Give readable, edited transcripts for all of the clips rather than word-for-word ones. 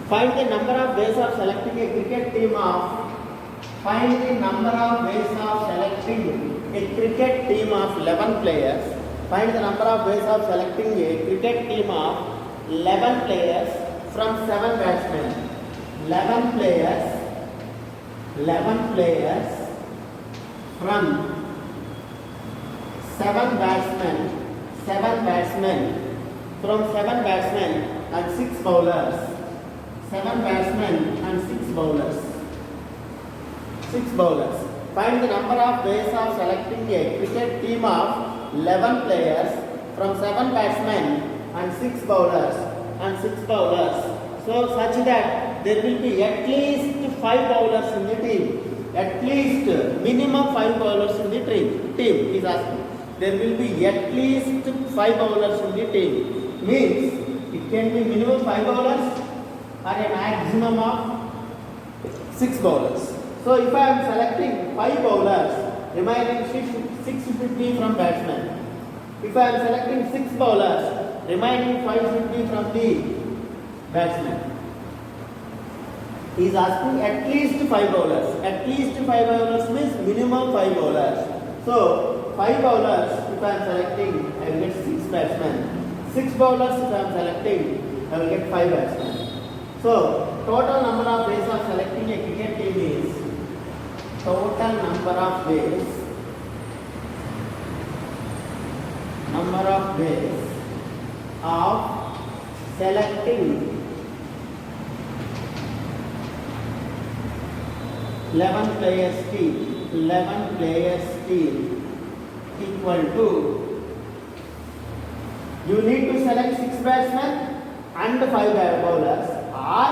Find the number of ways of selecting a cricket team of. Find the number of ways of selecting a cricket team of 11 players. Find the number of ways of selecting a cricket team of 11 players from 7 batsmen. 11 players. 11 players from 7 batsmen. 7 batsmen from 7 batsmen and 6 bowlers. 7 batsmen and 6 bowlers. 6 bowlers. Find the number of ways of selecting a cricket team of 11 players from 7 batsmen and 6 bowlers and 6 bowlers. So such that there will be at least 5 bowlers in the team. At least minimum 5 bowlers in the team is asking. There will be at least 5 bowlers in the team. Means it can be minimum 5 bowlers or a maximum of 6 bowlers. So if I am selecting 5 bowlers, remaining 6 should be from batsmen. If I am selecting 6 bowlers, remaining 5 should be from the batsmen. He is asking at least 5 bowlers. At least 5 bowlers means minimum 5 bowlers. So 5 bowlers if I am selecting, I will get 6 batsmen. 6 bowlers if I am selecting, I will get 5 batsmen. So total number of ways of selecting a cricket team is total number of ways of selecting 11 players team equal to, you need to select 6 batsmen and 5 bowlers or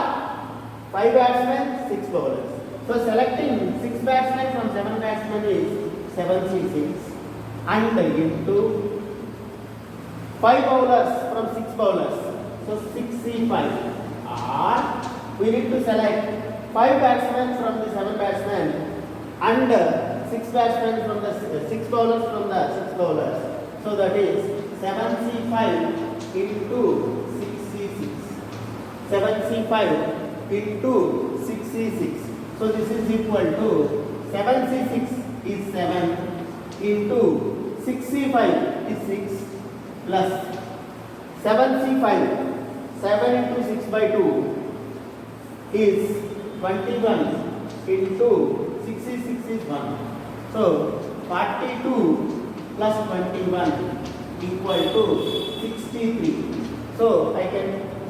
5 batsmen, 6 bowlers. So selecting 6 batsmen from 7 batsmen is 7C6 and into 5 bowlers from 6 bowlers, so 6C5, or we need to select 5 batsmen from the 7 batsmen and 6 batsmen from the 6 bowlers from the 6 bowlers. So that is 7C5 into 6C6. 7C5 into 6C6. So this is equal to 7C6 is 7 into 6C5 is 6 plus 7C5, 7 into 6 by 2 is 21 into 6C6 is 1. So 42 plus 21 equal to 63. So I can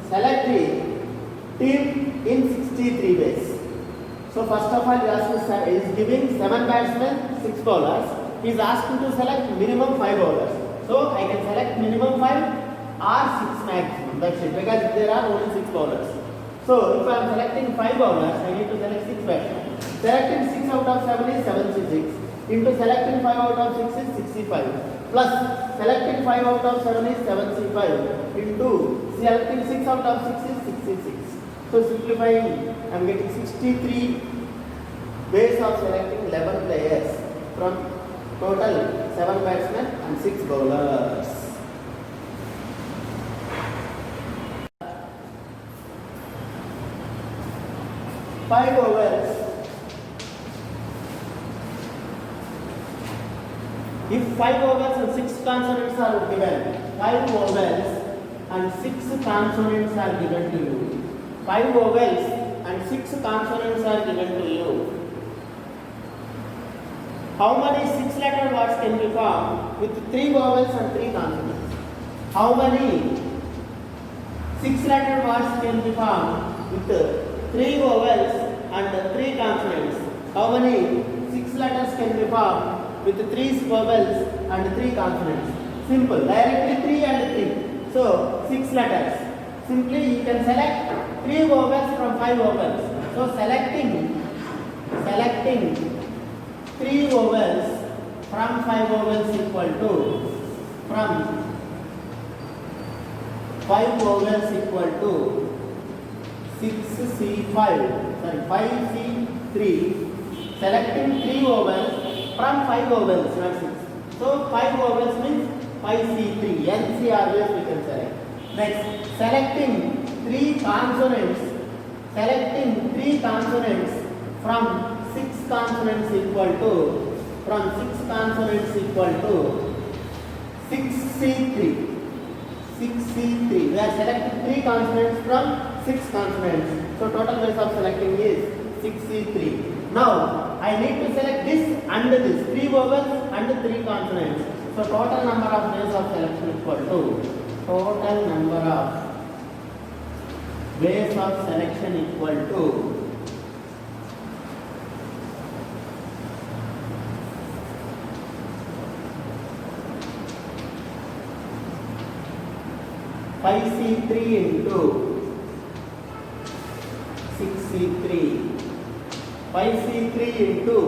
select the team in 63 ways. So first of all, he is giving 7 batsmen, 6 bowlers. He is asking to select minimum 5 bowlers. So I can select minimum 5 or 6 maximum. That's it, because there are only 6 bowlers. So if I am selecting 5 bowlers, I need to select 6 batsmen. Selecting 6 out of 7 is 7C6. Into selecting 5 out of 6 is 6C5. Plus selecting 5 out of 7 is 7C5. Into selecting 6 out of 6 is 6C6. So simplifying, I am getting 63 ways of selecting 11 players from total 7 batsmen and 6 bowlers. Five overs. If 5 overs and 6 consonants are given, 5 overs and 6 consonants are given to you. 5 vowels and 6 consonants are given to you. How many 6-letter words can be formed with 3 vowels and 3 consonants? How many 6-letter words can be formed with 3 vowels and 3 consonants? How many 6 letters can be formed with 3 vowels and 3 consonants? Simple, directly 3 and 3. So 6 letters. Simply you can select 3 vowels from 5 vowels. So selecting 3 vowels from 5 vowels equal to, from 5 vowels equal to 6C5, sorry 5C3. Selecting 3 vowels from 5 vowels, not 6. So 5 vowels means 5C3. NC always we can select. Next, selecting 3 consonants selecting 3 consonants from 6 consonants equal to 6C3. 6C3. We are selecting 3 consonants from 6 consonants. So total ways of selecting is 6C3. Now I need to select this and this, 3 vowels and 3 consonants. So total number of ways of selection equal to total number of ways of selection equal to 5C3 into 6C3. 5C3 into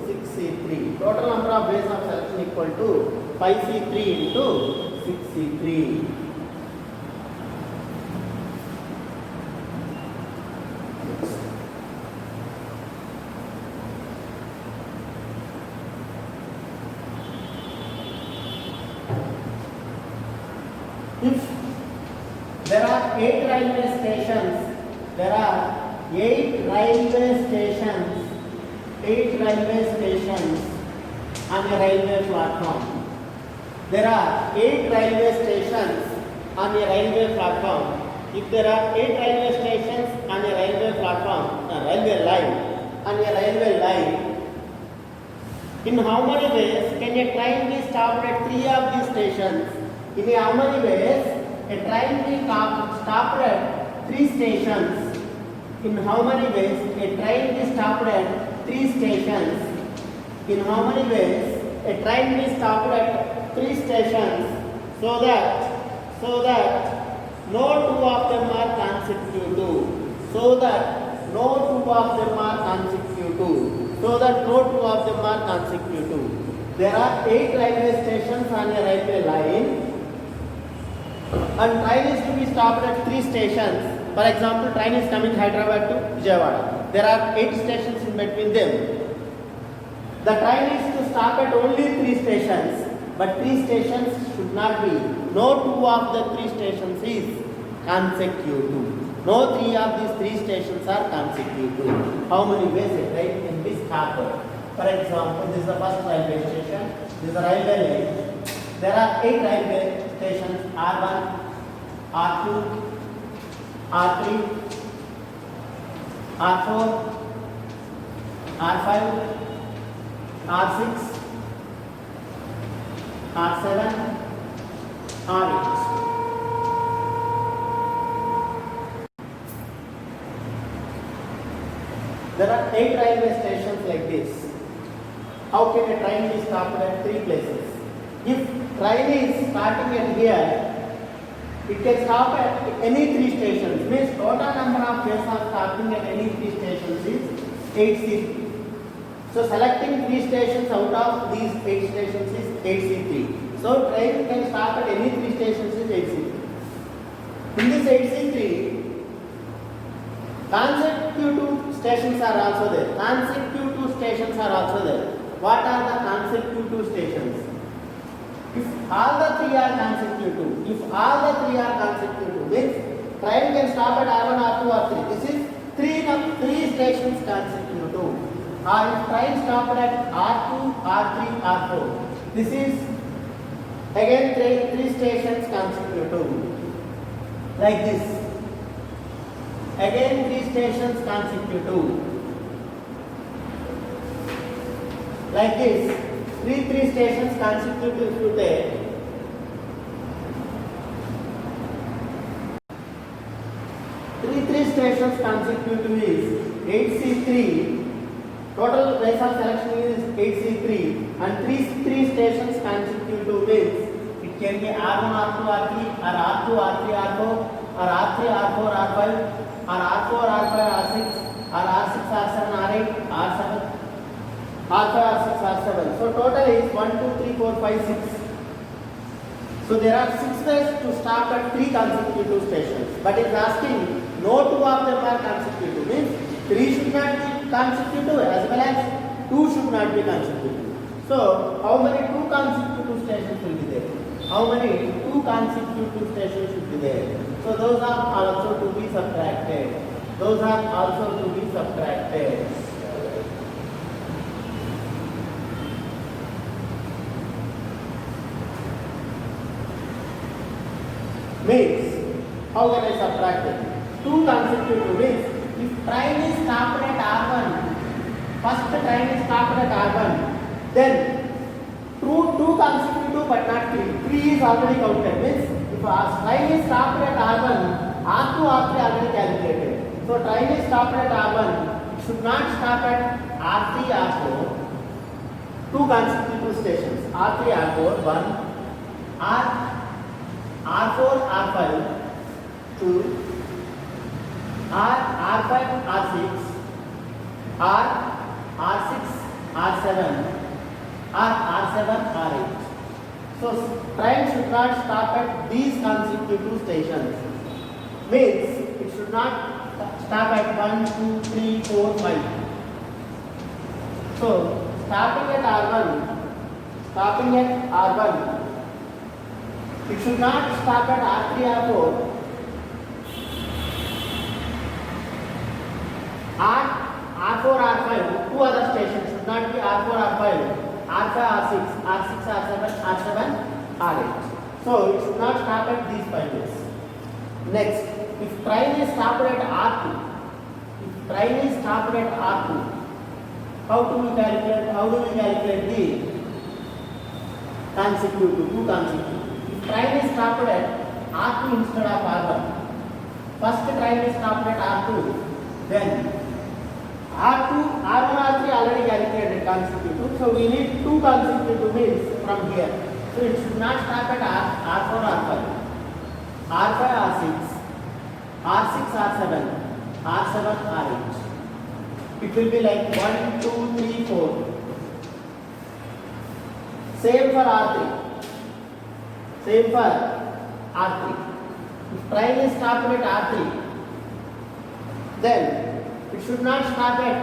6C3. Total number of ways of selection equal to 5C3 into 6C3. If there are 8 railway stations, there are 8 railway stations on a railway platform. There are 8 railway stations on a railway platform. If there are 8 railway stations on a railway platform, railway line, in how many ways can a train be stopped at 3 of these stations? In how many ways a train be stopped at 3 stations? In how many ways a train be stopped at 3 stations? In how many ways a train be stopped at 3 stations so that no 2 of them are consecutive. So that no 2 of them are consecutive. There are 8 railway stations on a railway line, and train is to be stopped at 3 stations. For example, train is coming Hyderabad to Vijayawada. There are 8 stations in between them. The train is to stop at only 3 stations, but 3 stations should not be. No 2 of the 3 stations is consecutive. No 3 of these 3 stations are consecutive. How many ways a train can be stopped? For example, this is the first railway station. This is the railway line. There are 8 railway stations: R1, R2, R3, R4, R5, R6, R7, R8. There are 8 railway stations like this. How can a train be stopped at 3 places? If train is starting at here, it can stop at any 3 stations. Means total number of ways of stopping at any 3 stations is 8C3. So selecting 3 stations out of these 8 stations is 8C3. So train can stop at any 3 stations is 8C3. In this 8C3, consecutive stations are also there. What are the consecutive stations? If all the 3 are consecutive, means train can stop at R1, R2, R3. This is 3 stations consecutive. Or if train stopped at R2, R3, R4, this is again 3 stations consecutive. Like this. Again 3 stations consecutive. Like this. 3 stations consecutive to take. 3 stations consecutive is 8C3. Total ways of selection is 8C3, and 3 stations consecutive means it can be R1, R2, R3, or R2, R3, R4, or R3, R4, R5, or R4, R5, R6, or R6, R7, R8, R7, R5, R6, R7. So total is 1, 2, 3, 4, 5, 6. So there are 6 ways to stop at 3 consecutive stations. But it is asking no 2 of them are consecutive. Means 3 should not be consecutive as well as 2 should not be consecutive. So how many 2 consecutive stations will be there? How many 2 consecutive stations should be there? So those are also to be subtracted. Those are also to be subtracted. Means, how can I subtract it? 2 consecutive means, if train is stopped at R1, first train is stopped at R1, then two consecutive but not 3. 3 is already counted. Means, if a train is stopped at R1, R2, R3 already calculated. So train is stopped at R1, it should not stop at R3, R4. 2 consecutive stations, R3, R4, 1, R4, R5, 2, R5, R6, R6, R7, R7, R8. So train should not stop at these consecutive stations. Means it should not stop at 1, 2, 3, 4, 5. So starting at R1, it should not stop at R3, R4. R4, R5, 2 other stations should not be R4, R5, R5, R6, R6, R7, R7, R8. So it should not stop at these points. Next, if train is stopped at R2, how do we calculate the consecutive, 2 consecutive? If train is stopped at R2 instead of R1, first train is stopped at R2, then R1, R3 already calculated consecutive, so we need 2 consecutive means from here. So it should not stop at R4, R5, R5, R6, R7, R7, R8. It will be like 1, 2, 3, 4. Same for R3. If train is stopped at R3, then it should not stop at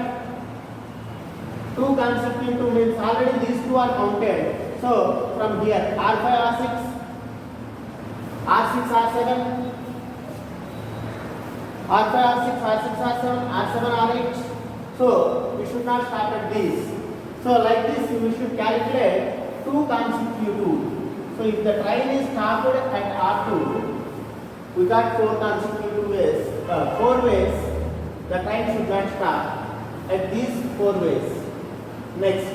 2 consecutive means already these 2 are counted. So from here R5, R6, R7, R5, R6, R7, R8. So we should not stop at these. So like this we should calculate 2 consecutive. So if the train is stopped at R2, we got 4 consecutive ways, 4 ways the train should not stop at these 4 ways. Next,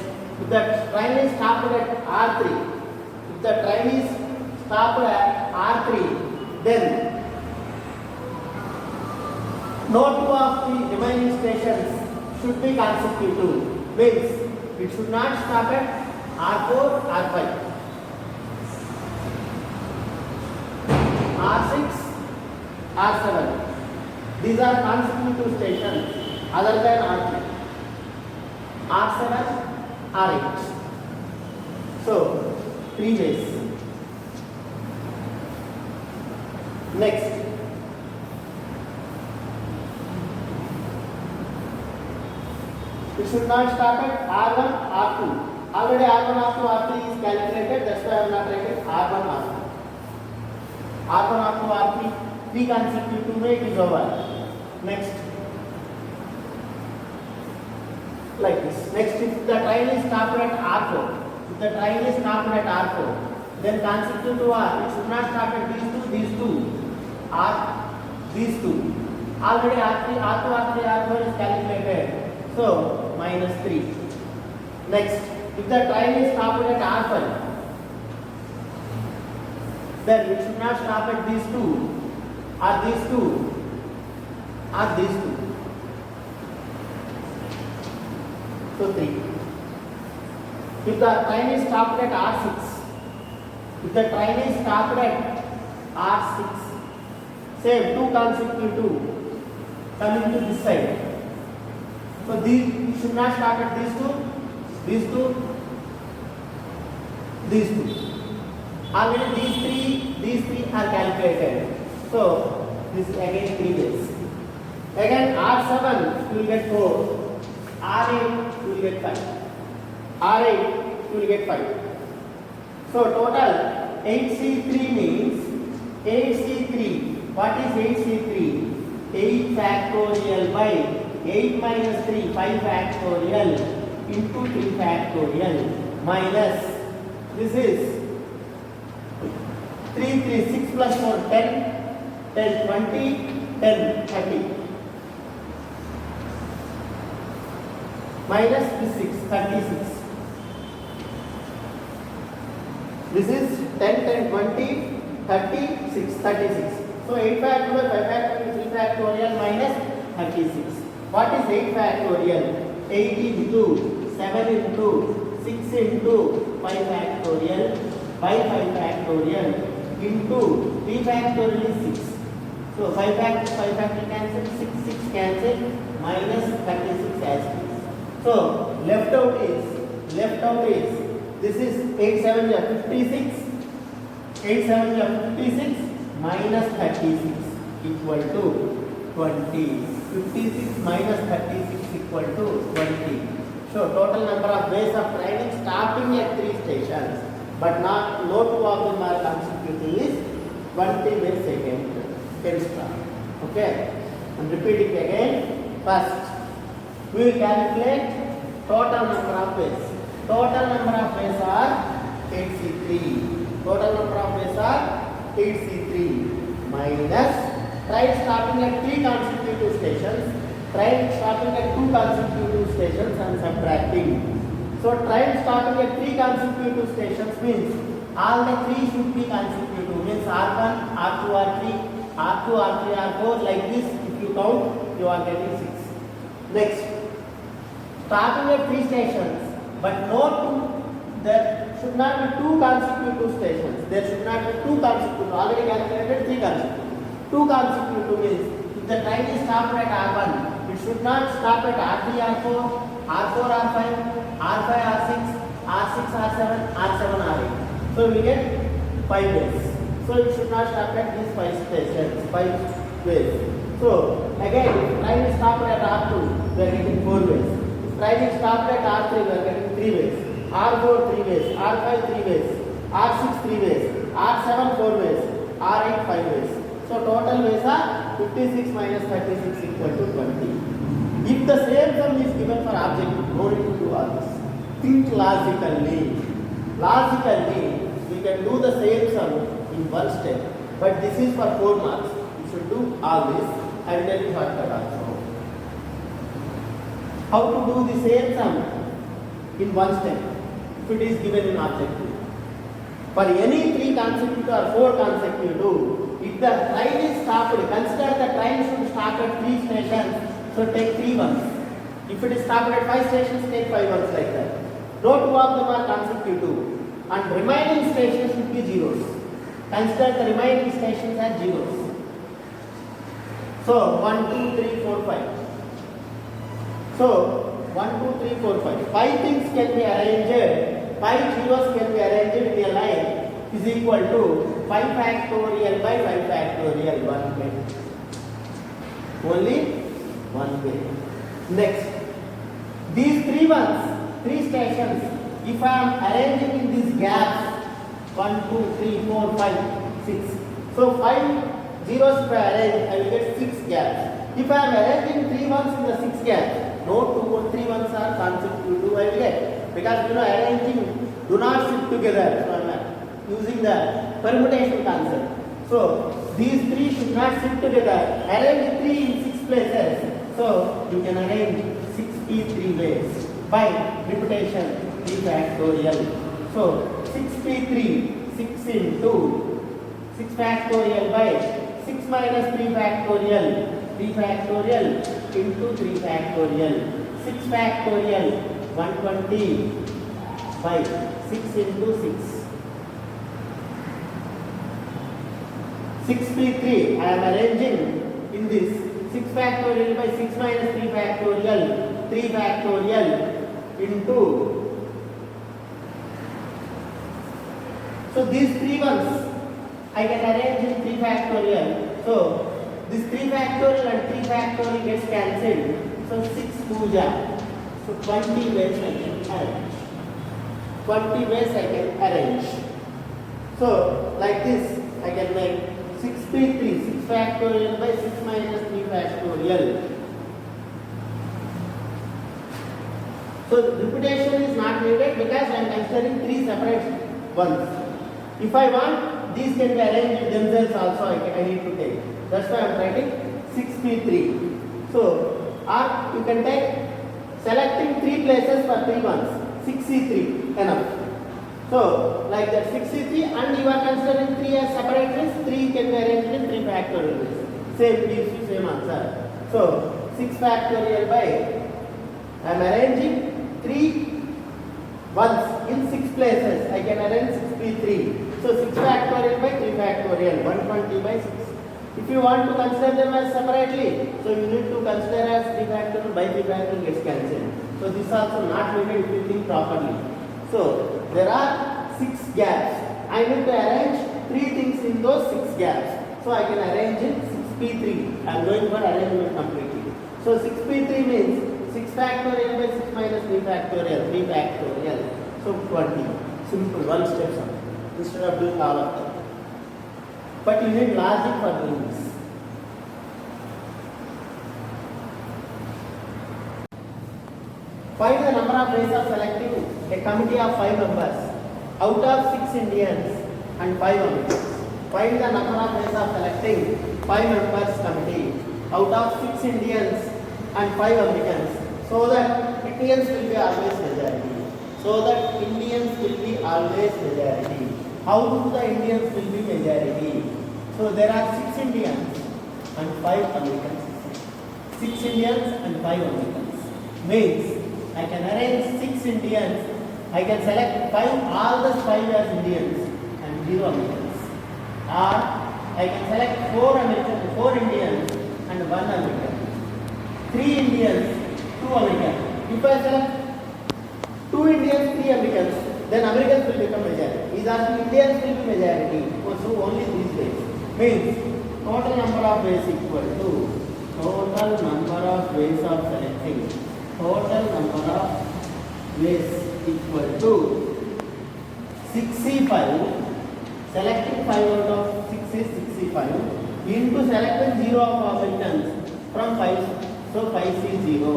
if the train is stopped at R3, then no 2 of the remaining stations should be consecutive. Means it should not stop at R4, R5, R6, R7. These are consecutive stations other than R3, R7, R8. So 3 ways. Next, it should not stop at R1, R2. Already R1, R2, R3 is calculated. That's why I am not writing R1, R2. R1, R2, R3, 3 consecutive way it is over. Next, like this. Next, if the train is stopped at R4, then consecutive are, it should not stop at these two, these two. Already R2, R4 is calculated. So minus 3. Next, if the train is stopped at R5, then it should not stop at these 2, or these 2, or these 2. So 3. If the train is stopped at R6, same 2 consecutive coming to this side. So these should not stop at these 2, these 2. Already these three are calculated. So this is again 3 ways. Again R7 you will get 4, R8 you will get 5, R8 you will get 5. So total 8C3 means 8C3. What is 8C3? 8 factorial by 8 minus 3, 5 factorial into 3 factorial minus, this is 3, 3, 6 plus 4, 10, 10, 20, 10, 30. Minus this 6, 36. This is 10, 10, 20, 36, 36. So 8 factorial, 5 factorial, 3 factorial minus 36. What is 8 factorial? 8 into 7 into 6 into 5 factorial by 5 factorial into 3 factorial is 6. So 5 factorial cancel, 6 cancel, minus 36 as it is. So left out is this is 8 7 is 56, 8 7 is 56 minus 36 equal to 20. 56 minus 36 equal to 20. So total number of days of training starting at 3 stations, but not no two of them are consecutive is 20 days second. Can start. Okay. I'm repeating again. First, we will calculate total number of ways. Total number of ways are 8C3. Total number of ways are 8C3 minus train stopping at 3 consecutive stations. Train stopping at 2 consecutive stations and subtracting. So train stopping at 3 consecutive stations means all the 3 should be consecutive. Means R1, R2, R3, R2, R3, R4 like this. If you count, you are getting 6. Next, stopping at 3 stations, but there should not be 2 consecutive stations. There should not be 2 consecutive. Already calculated 3 consecutive. 2 consecutive means if the train is stopped at R1, it should not stop at R3, R4, R4, R5, R5, R6, R6, R7, R7, R8. So we get 5 ways. So it should not stop at these 5 stations, 5 ways. So again, if train is stopped at R2, we are getting 4 ways. If train is stopped at R3, we are getting 3 ways. R4 3 ways, R5 3 ways, R6 3 ways, R7 4 ways, R8 5 ways. So total ways are 56 minus 36 equal to 20. If the same sum is given for objective, no need to do all this. Think logically. Logically, we can do the same sum in one step. But this is for 4 marks. You should do all this and then you shortcut also. How to do the same sum in one step if it is given in objective? For any 3 consecutive or 4 consecutive, if the train is stopped, consider the train should stop at 3 stations, so take 3 ones. If it is stopped at 5 stations, take 5 ones like that. No 2 of them are consecutive and remaining stations should be zeros. Consider the remaining stations as zeros. So 1, 2, 3, 4, 5. So 1, 2, 3, 4, 5. 5 things can be arranged, 5 zeros can be arranged in a line is equal to 5 factorial by 5 factorial, 1 way. Only 1 way. Next, these 3 ones, 3 stations, if I am arranging in these gaps, 1, 2, 3, 4, 5, 6. So 5 zeros if I arrange, I will get 6 gaps. If I am arranging 3 ones in the 6 gaps, no 2 or 3 ones are consecutive, I will get. Because arranging do not sit together. So I am using the permutation concept. So these 3 should not sit together. Arrange 3 in 6 places. So you can arrange 6p 3 ways by repetition 3 factorial. So 6p3, 6 into 6 factorial by 6 minus 3 factorial, 3 factorial into 3 factorial. 6 factorial 120 by 6 into 6. 6p3 I am arranging in this 6 factorial by 6 minus 3 factorial, 3 factorial into. So these 3 ones I can arrange in 3 factorial. So this 3 factorial and 3 factorial gets cancelled. So 6 puja. So 20 ways I can arrange. 20 ways I can arrange. So like this I can make 6p3, 6 factorial by 6 minus 3 factorial. So repetition is not needed because I am considering 3 separate ones. If I want, these can be arranged themselves also, I need to take. That's why I am writing 6p3. So, or you can take selecting 3 places for 3 ones. 6c3 enough. So, like that 6c3 and you are considering 3 as separate ways, 3 can be arranged in 3 factorial ways. Same gives you same answer. So, 6 factorial by, I am arranging 3 ones in 6 places. I can arrange 6p3. So, 6 factorial by 3 factorial, 120 by 6. If you want to consider them as separately, so you need to consider as 3 factorial by 3 factorial gets cancelled. So, this is also not needed if you think properly. So, there are 6 gaps. I need to arrange 3 things in those 6 gaps. So, I can arrange in 6p3. I am going for arrangement completely. So, 6p3 means 6 factorial by 6 minus 3 factorial, 3 factorial. So, 20. Simple, one step sum. Instead of doing all of them. But you need logic for doing this. Find the number of ways of selecting a committee of 5 members out of 6 Indians and 5 Americans. Find the number of ways of selecting 5 members committee out of 6 Indians and 5 Americans so that Indians will be always majority. So that Indians will be always majority. How do the Indians will be majority? So there are 6 Indians and 5 Americans. 6 Indians and 5 Americans. Means I can arrange 6 Indians. I can select 5, all the 5 as Indians and 0 Americans. Or I can select 4 Indians and 1 American. 3 Indians, 2 Americans. If I select 2 Indians, 3 Americans, then Americans will become majority. Is asking Indians will be majority. So only these ways. Means total number of ways equal to total number of ways of selecting. Total number of ways equal to 65. Selecting 5 out of 6 is 65 into selecting 0 of Americans from 5. So 5 is 0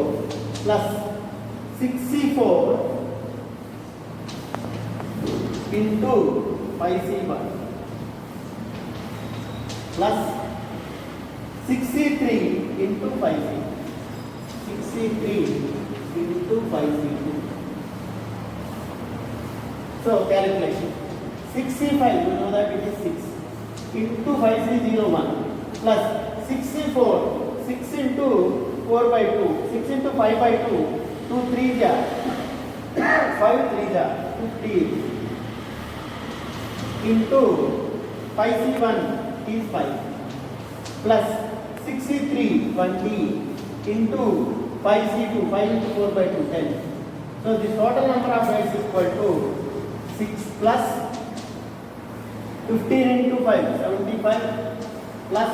plus 64 into 5c1 plus 63 into 5c. 63 into 5c2. So calculation. 65, you know that it is 6 into 5c01 plus 64, 6 into 4 by 2, 6 into 5 by 2, 2 3 ja, 5 3 ja, 50 into 5c1 is 5 plus 63 20 into 5c2, 5 into 4 by 2, 10. So the total number of ways is equal to 6 plus 15 into 5, 75 plus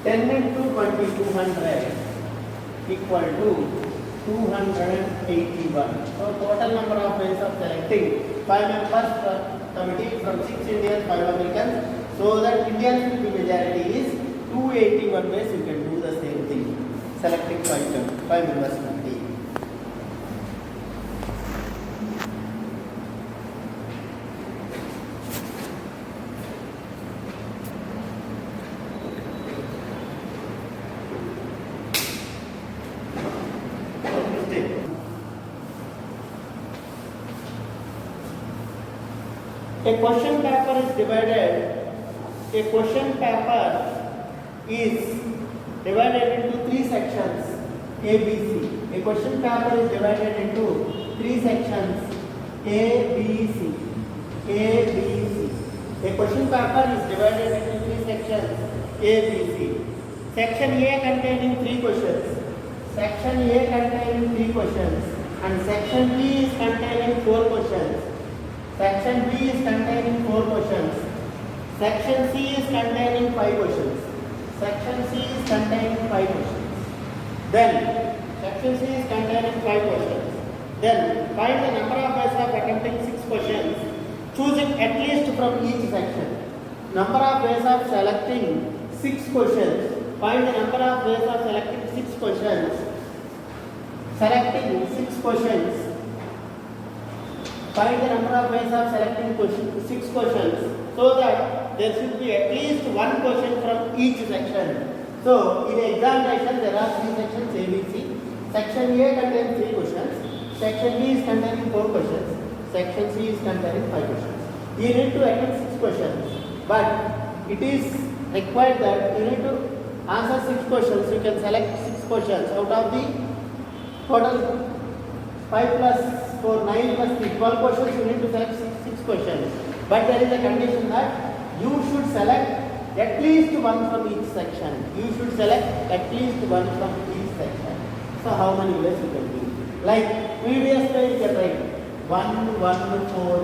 10 into 20, 200 equal to 281. So total number of ways of selecting 5 members per committee from 6 Indians, 5 Americans, so that Indians will be majority is 281 ways you can do the same thing. Selecting 5 members committee. A question paper is divided into 3 sections A, B, C. A question paper is divided into 3 sections A, B, C. A, B, C. A question paper is divided into 3 sections A, B, C. Section A containing 3 questions. Section A containing 3 questions. And section B is containing 4 questions. Section B is containing 4 questions. Section C is containing 5 questions. Section C is containing 5 questions. Then, section C is containing 5 questions. Then, find the number of ways of attempting 6 questions, choosing at least from each section. number of ways of selecting 6 questions. Find the number of ways of selecting 6 questions. Selecting 6 questions. Find the number of ways of selecting 6 questions, so that there should be at least one question from each section. So in examination there are 3 sections ABC. Section A contains 3 questions. Section B is containing 4 questions. Section C is containing 5 questions. You need to attempt 6 questions, but it is required that you need to answer 6 questions. You can select 6 questions out of the total 5 plus 4, 9 plus 3, 12 questions. You need to select 6 questions, but there is a condition that you should select at least one from each section. You should select at least one from each section. So how many ways you can do? Like previous way you can write 1, 1, 4,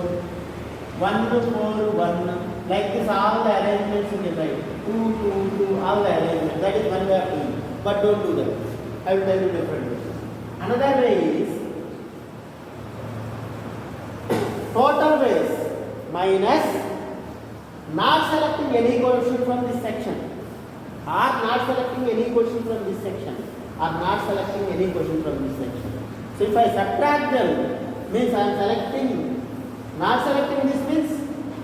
1, 4, 1. Like this, all the arrangements you can write 2, 2, 2, all the arrangements. That is one way of doing. But don't do that. I will tell you different ways. Another way is total ways minus not selecting any question from this section, or not selecting any question from this section, or not selecting any question from this section. So if I subtract them, means I am selecting, not selecting this means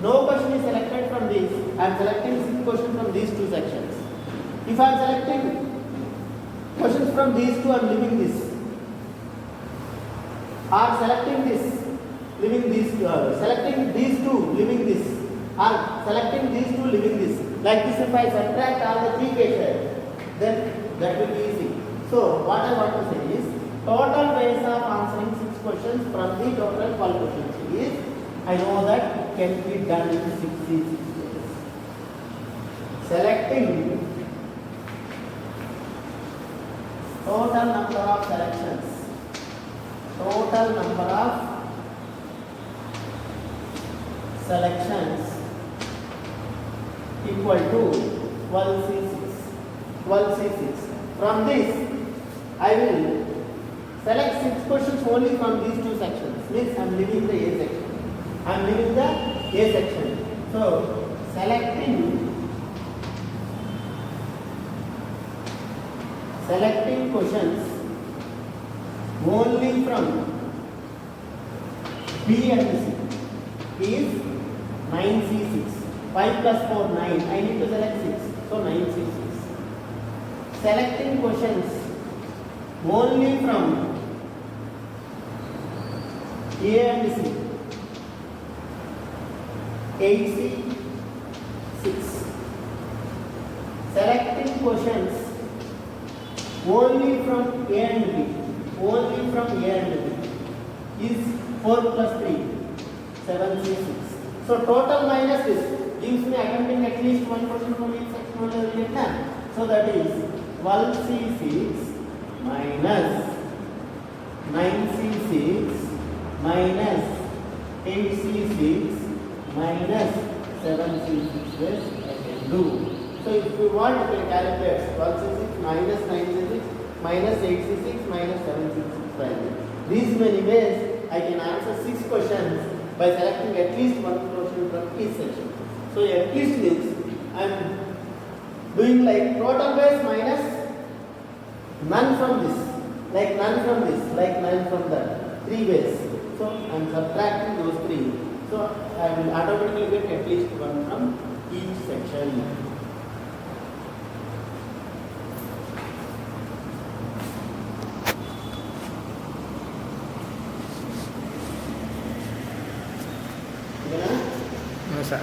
no question is selected from this. I am selecting 6 questions from these 2 sections. If I am selecting questions from these 2, I am leaving this. Or selecting this, leaving these, selecting these 2, leaving this. Or selecting these 2, leaving this. Like this, if I subtract all the 3 cases, then that will be easy. So what I want to say is, total ways of answering 6 questions from the total 12 questions is, I know that it can be done in 6 ways. Selecting total number of selections. Total number of selections equal to 12C6. 12C6. From this, I will select 6 questions only from these 2 sections. Means I am leaving the A section. I am leaving the A section. So selecting questions only from B and C is 9C6. 5 plus 4, 9. I need to select 6. So 9C6. Selecting questions only from A and C, 8C6. Selecting questions only from A and B, only from A and B is 4 plus 3, 7C6. So total minus this gives me attempting at least one question from each section only will get done. So that is 12C6 minus 9C6 minus 8C6 minus 7C6 ways I can do. So if you want, you can calculate 12C6 minus 9C6 minus 8C6 minus 7C6 value. These many ways I can answer 6 questions by selecting at least one question from each section. So at least means I am doing like total ways minus none from this, like none from this, like none from that. 3 ways. So I am subtracting those 3. So I will automatically get at least one from each section. No, sir.